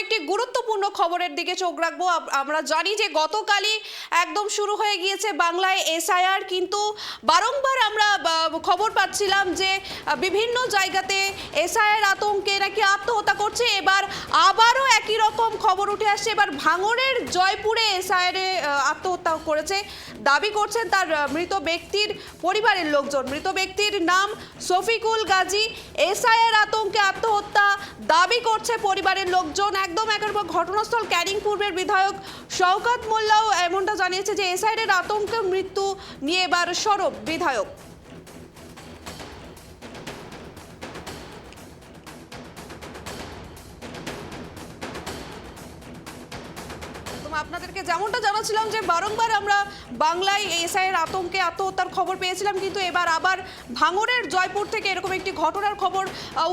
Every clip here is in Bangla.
একটি গুরুত্বপূর্ণ খবরের দিকে চোখ রাখবো। আমরা জানি যে গতকালই একদম শুরু হয়ে গিয়েছে বাংলায় এসআইআর, কিন্তু বারংবার আমরা খবর পাচ্ছিলাম যে বিভিন্ন জায়গাতে এসআইআর আতঙ্কে নাকি আত্মহত্যা করছে। এবার আবারও একই রকম খবর উঠে আসছে। এবার ভাঙড়ের জয়পুরে এসআইআর আত্মহত্যা করেছে দাবি করছেন তার মৃত ব্যক্তির পরিবারের লোকজন। মৃত ব্যক্তির নাম শফিকুল গাজী। এসআইআর আতঙ্কে আত্মহত্যা দাবি করছে পরিবারের লোকজন। একদম একবার ঘটনাস্থল ক্যানিং পূর্বের বিধায়ক শওকত মোল্লাও এমনটা জানিয়েছে যে এসআইআর আতঙ্কে মৃত্যু নিয়ে এবার সরব বিধায়ক। আপনাদেরকে যেমনটা জানাচ্ছিলাম যে বারংবার আমরা বাংলায় এসআইআর আতঙ্কে আত্মহত্যার খবর পেয়েছিলাম, কিন্তু এবার আবার ভাঙড়ের জয়পুর থেকে এরকম একটি ঘটনার খবর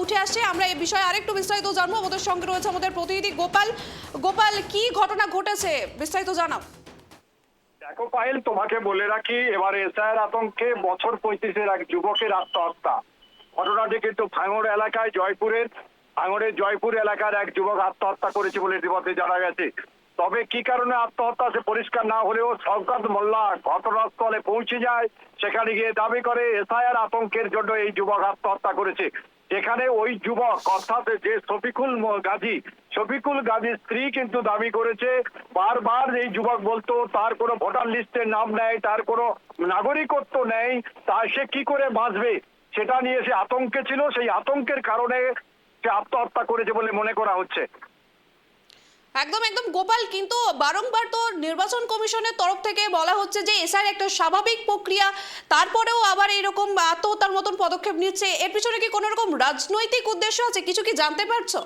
উঠে আসছে। আমরা এই বিষয়ে আরেকটু বিস্তারিত জানবো। আমাদের সঙ্গে রয়েছে আমাদের প্রতিনিধি গোপাল। গোপাল, কি ঘটনা ঘটেছে বিস্তারিত জানাও। দেখো পায়েল, তোমাকে বলে রাখি, এবার এসআইআর আতঙ্কে বছর 35-এর এক যুবকের আত্মহত্যা। ঘটনাটি কিন্তু ভাঙড় এলাকায় ভাঙড়ের জয়পুর এলাকার এক যুবক আত্মহত্যা করেছে বলে ইতিমধ্যে জানা গেছে। তবে কি কারণে আত্মহত্যা সে পরিষ্কার না হলেও শওকত মোল্লা ঘটনাস্থলে পৌঁছে যায়। সেখানে গিয়ে দাবি করে এসআইআর আতঙ্কের জন্য এই যুবক আত্মহত্যা করেছে। যেখানে ওই যুবক অর্থাৎ যে শফিকুল গাজীর স্ত্রী কিন্তু দাবি করেছে, বারবার এই যুবক বলতো তার কোনো ভোটার লিস্টের নাম নেই, তার কোনো নাগরিকত্ব নেই, তা সে কি করে বাঁচবে সেটা নিয়ে সে আতঙ্কে ছিল। সেই আতঙ্কের কারণে সে আত্মহত্যা করেছে বলে মনে করা হচ্ছে। একদম একদম গোপাল, কিন্তু বারংবার তো নির্বাচন কমিশনের তরফ থেকে বলা হচ্ছে যে এসআইআর একটা স্বাভাবিক প্রক্রিয়া, তারপরেও আবার এরকম আত্মহত্যার মতন পদক্ষেপ নিচ্ছে। এর পিছনে কি কোনো রকম রাজনৈতিক উদ্দেশ্য আছে? কিছু কি জানতে পারছো?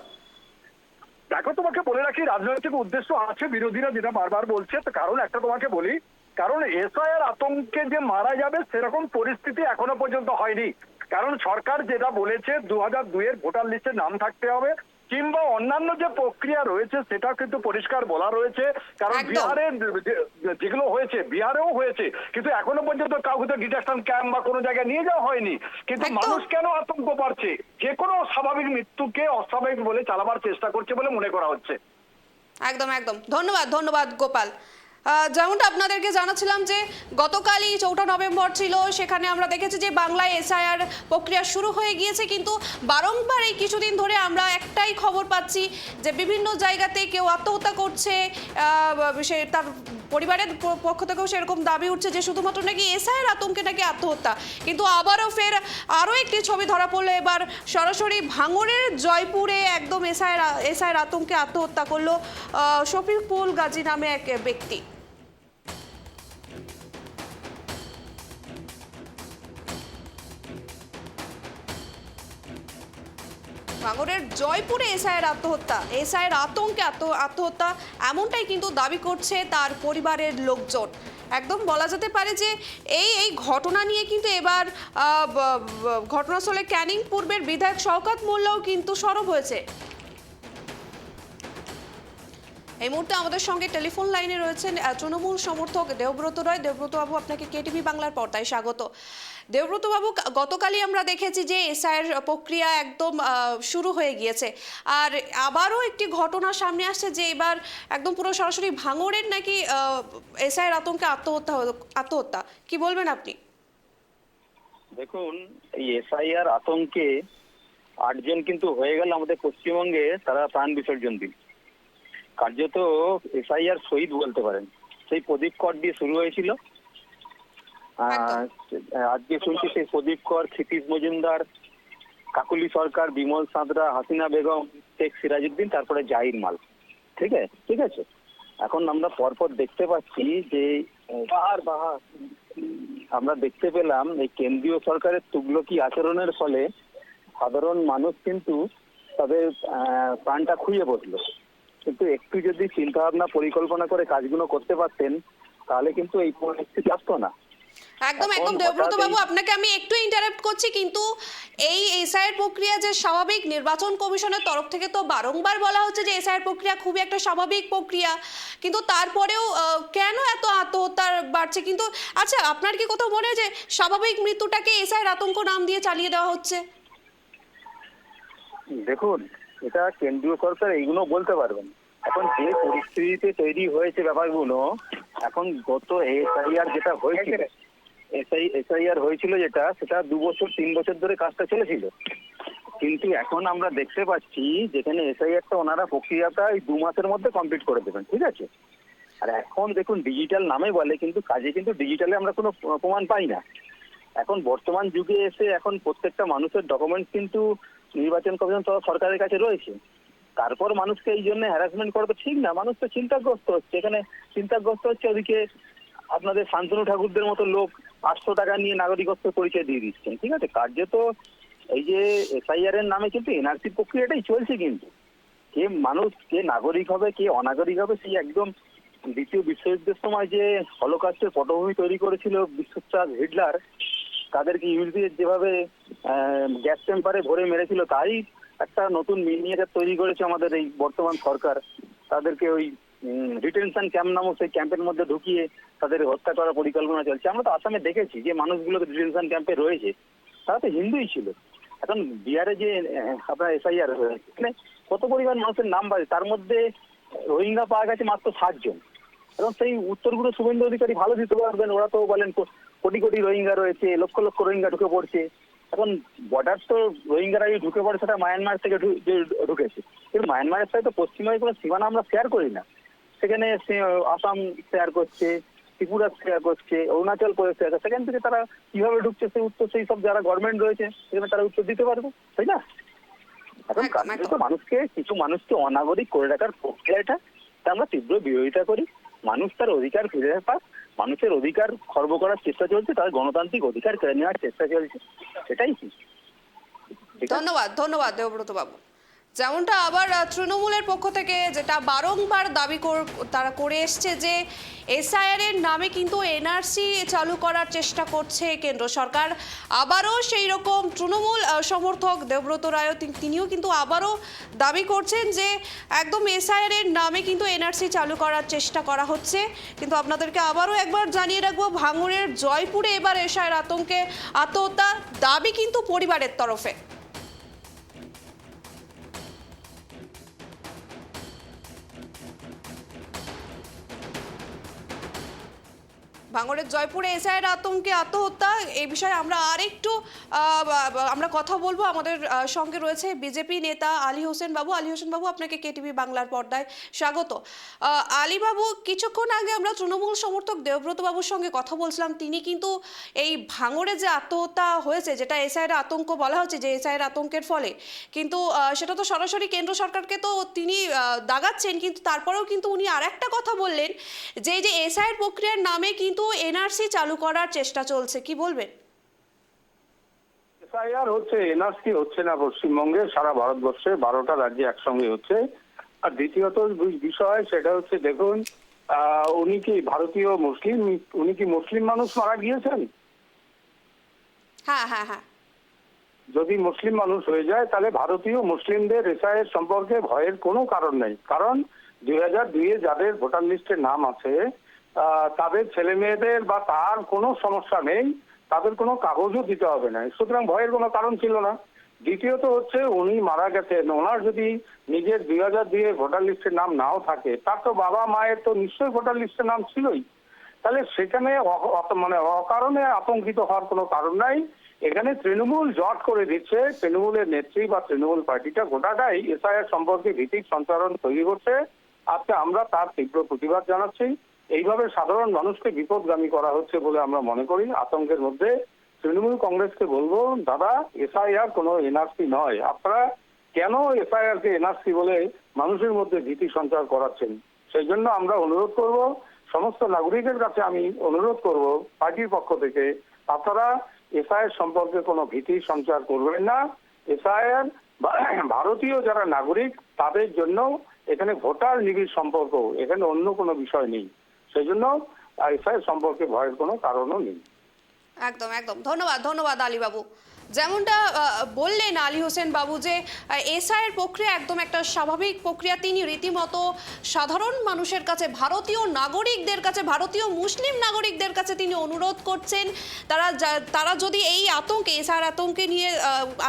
দেখো, তোমাকে বলে রাখি, রাজনৈতিক উদ্দেশ্য আছে, বিরোধীরা যেটা বারবার বলছে। তো কারণ একটা তোমাকে বলি, কারণ এসআইআর আতঙ্কে যে মারা যাবে সেরকম পরিস্থিতি এখনো পর্যন্ত হয়নি। কারণ সরকার যেটা বলেছে 2002-এর ভোটার লিস্টে নাম থাকতে হবে, কিংবা অন্যান্য যে প্রক্রিয়া রয়েছে সেটা কিন্তু পরিষ্কার বলা রয়েছে। কারণ বিহারে যেগুলো হয়েছে, বিহারেও হয়েছে, কিন্তু এখনো পর্যন্ত কাউকে তো ডিটেকশন ক্যাম্প বা কোনো জায়গায় নিয়ে যাওয়া হয়নি। কিন্তু মানুষ কেন আতঙ্ক পাচ্ছে? যে কোনো স্বাভাবিক মৃত্যুকে অস্বাভাবিক বলে চালাবার চেষ্টা করছে বলে মনে করা হচ্ছে। একদম একদম, ধন্যবাদ গোপাল। যেমনটা আপনাদেরকে জানাচ্ছিলাম যে গতকালই 4 নভেম্বর ছিল, সেখানে আমরা দেখেছি যে বাংলায় এসআইআর প্রক্রিয়া শুরু হয়ে গিয়েছে, কিন্তু বারংবার এই কিছুদিন ধরে আমরা একটাই খবর পাচ্ছি যে বিভিন্ন জায়গাতে কেউ আত্মহত্যা করছে। সে তার পরিবারের পক্ষ থেকেও সেরকম দাবি উঠছে যে শুধুমাত্র নাকি এসআইআর আতঙ্কে নাকি আত্মহত্যা। কিন্তু আবারও ফের আরও একটি ছবি ধরা পড়লো। এবার সরাসরি ভাঙড়ের জয়পুরে একদম এসআইআর আতঙ্কে আত্মহত্যা করলো শফিকুল গাজী নামে এক ব্যক্তি। ভাঙড়ের জয়পুরে এসআইআর আতঙ্কে আত্মহত্যা, এমনটাই কিন্তু দাবি করছে তার পরিবারের লোকজন। একদম বলা যেতে পারে যে এই ঘটনা নিয়ে কিন্তু এবার ঘটনাস্থলে ক্যানিং পূর্বের বিধায়ক শওকত মোল্লাও কিন্তু সরব হয়েছে। এই মুহূর্তে আমাদের সঙ্গে টেলিফোন লাইনে রয়েছেন তৃণমূল সমর্থক দেবব্রত রায়। দেবব্রত বাবু, আপনাকে কেটিভি বাংলার পর্দায় স্বাগত। দেবব্রত বাবু, গতকালই আমরা দেখেছি যে এসআইআর প্রক্রিয়া একদম শুরু হয়ে গিয়েছে, আর আবারও একটি ঘটনা সামনে আসছে যে এবার একদম পুরো সরাসরি ভাঙড়ের নাকি এসআইআর আতঙ্কে আত্মহত্যা। কি বলবেন আপনি? দেখুন, এই এসআইআর আতঙ্কে 8 জন কিন্তু হয়ে গেল আমাদের পশ্চিমবঙ্গে, তারা প্রাণ বিসর্জন দিল। কার্যত এসআইআর শহীদ বলতে পারেন। সেই প্রদীপ কর দিয়ে শুরু হয়েছিল। আজকে শুনছি সেই প্রদীপ কর, ক্ষিতিশ মজুমদার, কাকুলি সরকার, বিমল সাঁতরা, হাসিনা বেগম, শেখ সিরাজউদ্দিন, তারপরে জাহির মাল। ঠিক আছে। এখন আমরা পরপর দেখতে পাচ্ছি যে আমরা দেখতে পেলাম এই কেন্দ্রীয় সরকারের তুগলকি আচরণের ফলে সাধারণ মানুষ কিন্তু তাদের প্রাণটা খুইয়ে বসলো। কিন্তু একটু যদি চিন্তা ভাবনা পরিকল্পনা করে কাজগুলো করতে পারতেন তাহলে কিন্তু এই পরিস্থিতি আসতো না। একদম দেবব্রত বাবু, আপনাকে আমি একটু ইন্টারাপ্ট করছি, কিন্তু এই এসআইআর প্রক্রিয়া যে স্বাভাবিক, নির্বাচন কমিশনের তরফ থেকে তো বারংবার বলা হচ্ছে যে এসআইআর প্রক্রিয়া খুবই একটা স্বাভাবিক প্রক্রিয়া, কিন্তু তারপরেও কেন এত আত্মহত্যা বাড়ছে? কিন্তু আচ্ছা, আপনার কি কোথাও মনে হয় যে স্বাভাবিক মৃত্যুটাকে এসআইআর আতঙ্ক নাম দিয়ে চালিয়ে দেওয়া হচ্ছে? দেখুন, এটা কেন্দ্রীয় সরকার এইগুলো বলতে পারবেন। এখন যে পরিস্থিতিতে তৈরি হয়েছে ব্যাপারগুলো, এখন গত এসআইআর যেটা হয়েছিল, এসআইআর হয়েছিল যেটা, সেটা 2 বছর 3 বছর ধরে কাজটা চলেছিল। কিন্তু এখন আমরা দেখতে পাচ্ছি যেখানে এসআইআরটা ওনারা প্রক্রিয়াটা এই 2 মাসের মধ্যে কমপ্লিট করে দেবেন, ঠিক আছে। আর এখন দেখুন ডিজিটাল নামে বলে, কিন্তু কাজে কিন্তু ডিজিটালে আমরা কোনো প্রমাণ পাই না। এখন বর্তমান যুগে এসে এখন প্রত্যেকটা মানুষের ডকুমেন্টস কিন্তু নির্বাচন কমিশন সহ সরকারের কাছে রয়েছে। তারপর মানুষকে এই জন্য হ্যারাসমেন্ট করা তো ঠিক না। মানুষ তো চিন্তাগ্রস্ত হচ্ছে, এখানে চিন্তাগ্রস্ত হচ্ছে, ওদিকে আপনাদের শান্তনু ঠাকুরদের মতো লোক 800 টাকা নিয়ে নাগরিকত্ব পরিচয় দিয়ে দিচ্ছেন, ঠিক আছে। কার্যত এই যে এসআইআর এর নামে কিন্তু এনআরসি প্রক্রিয়াটাই চলছে। কিন্তু কে মানুষ, কে নাগরিক হবে, কে অনাগরিক হবে, সেই একদম দ্বিতীয় বিশ্বযুদ্ধের সময় যে হলোকাস্টের পটভূমি তৈরি করেছিল বিশ্বস্তার হিটলার, তাদেরকে ইহুদিদের যেভাবে গ্যাস চেম্বারে ভরে মেরেছিল, তারই একটা নতুন মিনিয়েচার তৈরি করেছে আমাদের এই বর্তমান সরকার। তাদেরকে ওই ডিটেনশন ক্যাম্প নামক সেই ক্যাম্পের মধ্যে ঢুকিয়ে তাদের হত্যা করার পরিকল্পনা চলছে। আমরা তো আসামে দেখেছি যে মানুষগুলোকে ডিটেনশন ক্যাম্পে রয়েছে, তারা তো হিন্দুই ছিল। এখন বিহারে যে আপনার এসআইআর হয়েছে, কত পরিমাণ মানুষের নাম বাজে, তার মধ্যে রোহিঙ্গা পাওয়া গেছে মাত্র 7 জন। এবং সেই উত্তরগুলো শুভেন্দু অধিকারী ভালো দিতে পারবেন। ওরা তো বলেন কোটি কোটি রোহিঙ্গা রয়েছে, লক্ষ লক্ষ রোহিঙ্গা ঢুকে পড়ছে। এখন বর্ডার তো রোহিঙ্গারাই ঢুকে পড়ে, সেটা মায়ানমার থেকে ঢুকেছে। কিন্তু মায়ানমারের সাথে তো পশ্চিমবঙ্গের কোনো সীমানা আমরা শেয়ার করি না। সেখানে আসাম শেয়ার করছে, ত্রিপুরা শেয়ার করছে, অরুণাচল প্রদেশ শেয়ার করছে। সেখান থেকে তারা কিভাবে ঢুকছে সেই উত্তর সেই সব যারা গভর্নমেন্ট রয়েছে সেখানে তারা উত্তর দিতে পারবে, তাই না? এখন কার্যত মানুষকে, কিছু মানুষকে অনাগরিক করে রাখার প্রক্রিয়াটা আমরা তীব্র বিরোধিতা করি। মানুষ তার অধিকার ফিরে পাক, মানুষের অধিকার খর্ব করার চেষ্টা চলছে, তার গণতান্ত্রিক অধিকার কেড়ে নেওয়ার চেষ্টা চলছে, সেটাই কি। ধন্যবাদ, ধন্যবাদ দেবব্রত বাবু। যেমনটা আবার তৃণমূলের পক্ষ থেকে যেটা বারংবার দাবি তারা করে এসছে যে এসআইআর এর নামে কিন্তু এনআরসি চালু করার চেষ্টা করছে কেন্দ্র সরকার। আবারও সেই রকম তৃণমূল সমর্থক দেবব্রত রায় তিনিও কিন্তু আবারও দাবি করছেন যে একদম এসআইআর এর নামে কিন্তু এনআরসি চালু করার চেষ্টা করা হচ্ছে। কিন্তু আপনাদেরকে আবারও একবার জানিয়ে রাখবো, ভাঙড়ের জয়পুরে এবার এসআইআর আতঙ্কে আত্মহত্যা দাবি কিন্তু পরিবারের তরফে। ভাঙড়ের জয়পুরে এসআইআর আতঙ্কে আত্মহত্যা, এই বিষয়ে আমরা আরেকটু আমরা কথা বলবো। আমাদের সঙ্গে রয়েছে বিজেপি নেতা আলী হোসেন বাবু। আলী হোসেন বাবু, আপনাকে কেটিভি বাংলার পর্দায় স্বাগত। আলী বাবু, কিছুক্ষণ আগে আমরা তৃণমূল সমর্থক দেবব্রত বাবুর সঙ্গে কথা বলছিলাম। তিনি কিন্তু এই ভাঙড়ে যে আত্মহত্যা হয়েছে, যেটা এসআইআর আতঙ্ক বলা হচ্ছে, যে এসআইআর আতঙ্কের ফলে, কিন্তু সেটা তো সরাসরি কেন্দ্র সরকারকে তো তিনি দাগাচ্ছেন। কিন্তু তারপরেও কিন্তু উনি আর একটা কথা বললেন যে এই যে এসআইআর প্রক্রিয়ার নামে কিন্তু এনআরসি চালু করার চেষ্টা চলছে, কি বলবেন? এসআইআর হচ্ছে, এনআরসি হচ্ছে না পশ্চিমবঙ্গে, সারা ভারতবর্ষে 12টা রাজ্যে একসঙ্গে হচ্ছে। আর দ্বিতীয়ত বিষয় সেটা হচ্ছে, দেখুন উনি কি ভারতীয় মুসলিম, উনি কি মুসলিম মানুষ মারা গিয়েছেন? হ্যাঁ হ্যাঁ হ্যাঁ। যদি মুসলিম মানুষ হয়ে যায় তাহলে ভারতীয় মুসলিমদের এসআইআর সম্পর্কে ভয়ের কোনো কারণ নেই। কারণ 2002-এ যাদের ভোটার লিস্টে নাম আছে তাদের ছেলে মেয়েদের বা তার কোনো সমস্যা নেই, তাদের কোনো কাগজও দিতে হবে না, সুতরাং ভয়ের কোনো কারণ ছিল না। দ্বিতীয়ত হচ্ছে, উনি মারা গেছেন, ওনার যদি নিজের 2002-এ ভোটার লিস্টের নাম নাও থাকে, তার তো বাবা মায়ের তো নিশ্চয়ই ভোটার লিস্টের নাম ছিলই। তাহলে সেখানে মানে অকারণে আতঙ্কিত হওয়ার কোনো কারণ নাই। এখানে তৃণমূল জট করে দিচ্ছে, তৃণমূলের নেত্রী বা তৃণমূল পার্টিটা গোটাটাই এসআইআর সম্পর্কে ভীতিক সঞ্চারণ তৈরি করছে। আজকে আমরা তার তীব্র প্রতিবাদ জানাচ্ছি। এইভাবে সাধারণ মানুষকে বিপদগামী করা হচ্ছে বলে আমরা মনে করি। আতঙ্কের মধ্যে তৃণমূল কংগ্রেসকে বলবো, দাদা এসআইআর কোনো এনআরসি নয়, আপনারা কেন এসআইআর কে এনআরসি বলে মানুষের মধ্যে ভীতি সঞ্চার করাচ্ছেন? সেই জন্য আমরা অনুরোধ করব, সমস্ত নাগরিকের কাছে আমি অনুরোধ করব পার্টির পক্ষ থেকে, আপনারা এসআইআর সম্পর্কে কোনো ভীতি সঞ্চার করবেন না। এসআইআর ভারতীয় যারা নাগরিক তাদের জন্য এখানে ভোটার নিবিড় সম্পর্ক, এখানে অন্য কোনো বিষয় নেই। সেই জন্য এসআইআর সম্পর্কে ভয়ের কোনো কারণও নেই। একদম একদম, ধন্যবাদ ধন্যবাদ আলী বাবু। যেমনটা বললেন আলী হোসেন বাবু যে এসআইয়ের প্রক্রিয়া একদম একটা স্বাভাবিক প্রক্রিয়া, তিনি রীতিমতো সাধারণ মানুষের কাছে, ভারতীয় নাগরিকদের কাছে, ভারতীয় মুসলিম নাগরিকদের কাছে তিনি অনুরোধ করছেন তারা যদি এই আতঙ্কে, এসআইয়ের আতঙ্কে নিয়ে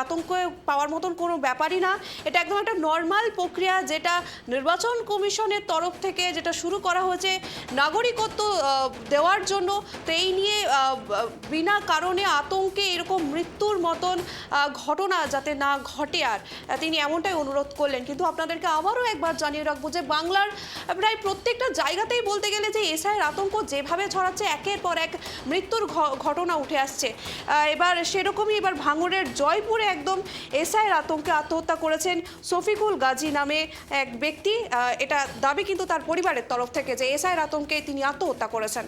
আতঙ্ক পাওয়ার মতন কোনো ব্যাপারই না, এটা একদম একটা নর্মাল প্রক্রিয়া যেটা নির্বাচন কমিশনের তরফ থেকে যেটা শুরু করা হয়েছে নাগরিকত্ব দেওয়ার জন্য। তো এই নিয়ে বিনা কারণে আতঙ্কে এরকম মৃত্যুর মতন ঘটনা যাতে না ঘটে, আর তিনি এমনটাই অনুরোধ করলেন। কিন্তু আপনাদেরকে আবারও একবার জানিয়ে রাখবো যে বাংলার প্রায় প্রত্যেকটা জায়গাতেই বলতে গেলে যে এসআইয়ের আতঙ্ক যেভাবে ছড়াচ্ছে, একের পর এক মৃত্যুর ঘটনা উঠে আসছে। এবার সেরকমই এবার ভাঙড়ের জয়পুরে একদম এসআইয়ের আতঙ্কে আত্মহত্যা করেছেন শফিকুল গাজী নামে এক ব্যক্তি। এটা দাবি কিন্তু তার পরিবারের তরফ থেকে যে এসআইয়ের আতঙ্কে তিনি আত্মহত্যা করেছেন।